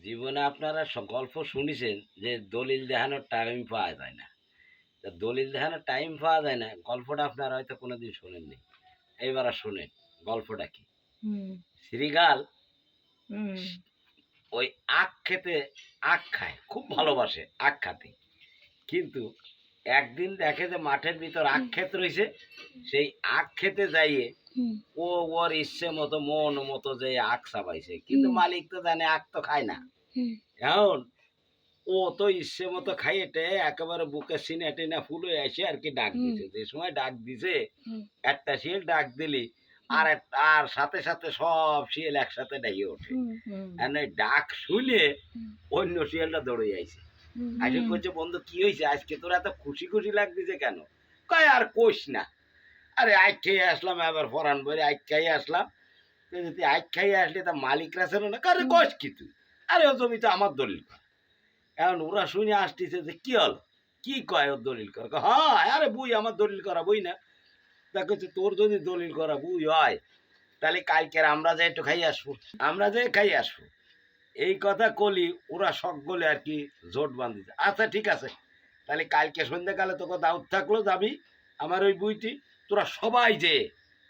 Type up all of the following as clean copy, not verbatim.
জীবনে আপনারা গল্প শুনেছেন যে দলিল দেখানোর টাইম পাওয়া যায় না। তা দলিল দেখানোর টাইম পাওয়া যায় না, গল্পটা আপনারা হয়তো কোনোদিন শোনেননি। এইবার আর শোনেন গল্পটা কি। হুম, শ্রীগাল হুম, ওই আখ খেতে আখ খায়, খুব ভালোবাসে আখ খাতে। কিন্তু একদিন দেখে যে মাঠের ভিতর আখ ক্ষেত রয়েছে, সেই আখ খেতে যাইয়ে হুম, ও ওর ইচ্ছে মতো মন মতো যে আখ চাবাইছে, কিন্তু হুম, মালিক তো জানে আখ তো খায় না। হুম, এখন ও তো ইচ্ছে মতো খাইয়েটে একেবারে বুকে সিনে টেনে ফুলে এসে আর কি ডাক হুম, দিছে। যে সময় ডাক দিছে, হুম, একটা শিয়াল ডাক দিলি হুম, আর আর সাথে সাথে সব শিয়াল একসাথে ডেকে ওঠে। হুম, হুম, আর ওই ডাক শুনে হুম, অন্য শিয়ালটা দৌড়ে আইছে। আইসে হুম, কইছে, বন্ধু কি হয়েছে আজকে তোর এত খুশি খুশি লাগতেছে কেন? কয় আর কোষ না, আরে আখ খেয়ে আসলাম, এবার ফরান বলে আখ খাইয়ে আসলাম। তুই আখ খাইয়ে আসলে তা মালিকরা ছিল না, আরে হুম, কোষ কি তুই? আরে ও জমি তো আমার দলিল কর। এখন ওরা শুনে আসতেছে যে কি হল, কি কয় ওর দলিল করা? হ্যাঁ, আরে বুই আমার দলিল করা বই না। তা কইছে, তোর যদি দলিল করা বুই হয় তাহলে কালকের আমরা যে একটু খাই আসবো, আমরা যে খাই আসবো। এই কথা কলি ওরা সকলে আর কি জোট বাঁধিছে। আচ্ছা ঠিক আছে, তাহলে কালকে সন্ধ্যাকালে তোকে দাউদ থাকলো, যাবি আমার ওই বুইটি, তোরা সবাই যে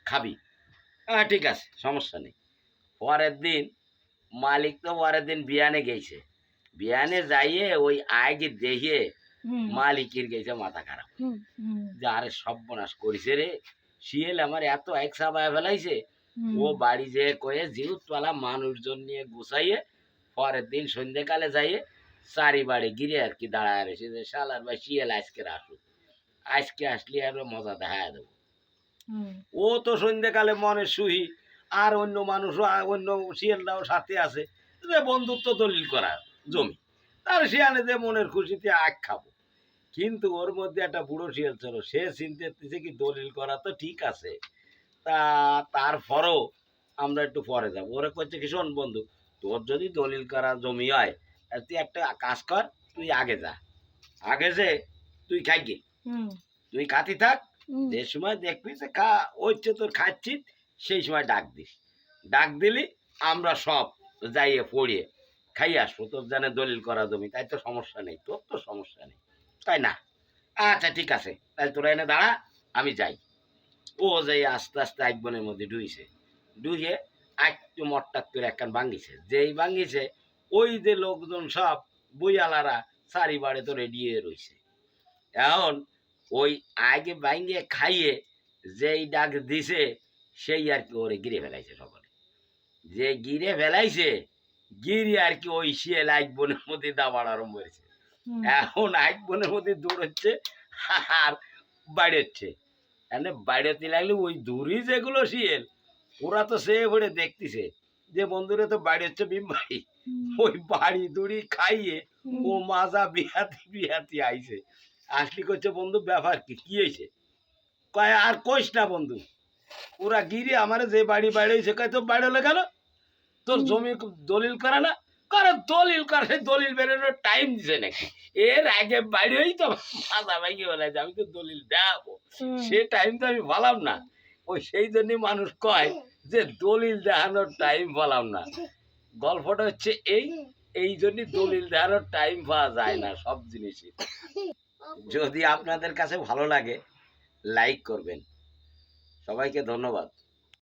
খাবি। হ্যাঁ ঠিক আছে, সমস্যা নেই। পরের দিন মালিক তো পরের দিন বিয়ানে গেছে। বিয়ানে যাইয়ে ওই আগে দেখে হুম, মালিকের গেছে মাথা খারাপ, হুম, হুম, যে আরে সর্বনাশ করেছে রে, শিয়াল আমার এত এক চাবায় ফেলাইছে। ও হুম, বাড়ি যেয়ে কয়ে জিউতপালা মানুষজন নিয়ে গুছাইয়ে পরের দিন সন্ধ্যেকালে যাইয়ে চারি বাড়ি গিরে আর কি দাঁড়ায় রয়েছে যে শালার ভাই শিয়াল আজকে আসুক, আজকে আসলে আরো মজা দেখা দেবো। হুম, ও তো সন্ধ্যেকালে মনে সুহি, আর অন্য মানুষও অন্য শিয়ালরাও সাথে আছে, যে বন্ধুত্ব দলিল করা জমি, তার শিয়ালে যে মনের খুশিতে আখ খাবো। কিন্তু ওর মধ্যে একটা বুড়ো শিয়াল ছিল, সে চিন্তা করতেছে কি দলিল করা তো ঠিক আছে, তা তারপরও আমরা একটু পরে যাবো। ওরা করছে কি, শোন বন্ধু, তোর যদি দলিল করা জমি হয় তাহলে তুই একটা কাজ কর, তুই আগে যা, আগে যে তুই খাইগে, হুম, তুই খাতি থাক। হুম, যে সময় দেখবি যে খা হচ্ছে তোর খাচ্ছি, সেই সময় ডাক দিস। ডাক দিলি আমরা সব যাইয়ে পড়িয়ে খাই আসবো, তোর জানে দলিল করা জমি, তাই তো সমস্যা নেই, তোর তো সমস্যা নেই, তাই না? আচ্ছা ঠিক আছে, তাহলে তোরা এনে দাঁড়া, আমি যাই। ও যাই আস্তে আস্তে এক বনের মধ্যে ডুইছে, ডুইয়ে একটু মট্টাক করে একখান ভাঙিছে, যেই ভাঙিছে ওই যে লোকজন সব বইয়ালারা চারিবারে তো রেডিয়ে রইছে। এখন ওই আগে ভাঙিয়ে খাইয়ে যেই ডাক দিছে, সেই আর কি ওরে গিরে ফেলাইছে সকলে। যে গিরে ফেলাইছে, গিরি আর কি ওই শিয়াল এক বনের মধ্যে দাবার আরম্ভ হয়েছে। হুম, এখন এক বনের মধ্যে দৌড়চ্ছে আর বাইরেচ্ছে। এনে বাইরেতে লাগলে ওই দূরই যেগুলো শিয়াল, ওরা তো সে ভরে দেখতেছে যে বন্ধুরা তো বাইরে হচ্ছে বিমবাই, ওই বাড়ি দড়ি খাইয়ে ও হুম, মাজা বিহাতি বিহাতি আইছে। আসলি করছে, বন্ধু ব্যাপার কি, কি হয়েছে? কয় আর কইস না বন্ধু, ওরা গিরে আমার যে বাড়ি বাইরে হয়েছে, কয় তো বাইরে হলে গেল, তোর হুম, জমি দলিল করে না? করে দলিল করে, দলিল বেরোনোর টাইম দিছে নাকি? এর আগে বাইরেই তো মাথা ভাঙিয়ে বলেছে আমি তো দলিল দেখাবো, হুম, সে টাইম তো আমি বললাম না। ওই সেই জন্যই মানুষ কয় যে দলিল দেখানোর টাইম বললাম না। গল্পটা হচ্ছে এই, এই জন্যই দলিল দেখানোর টাইম পাওয়া যায় না সব জিনিসই। যদি আপনাদের কাছে ভালো লাগে লাইক করবেন। সবাইকে ধন্যবাদ।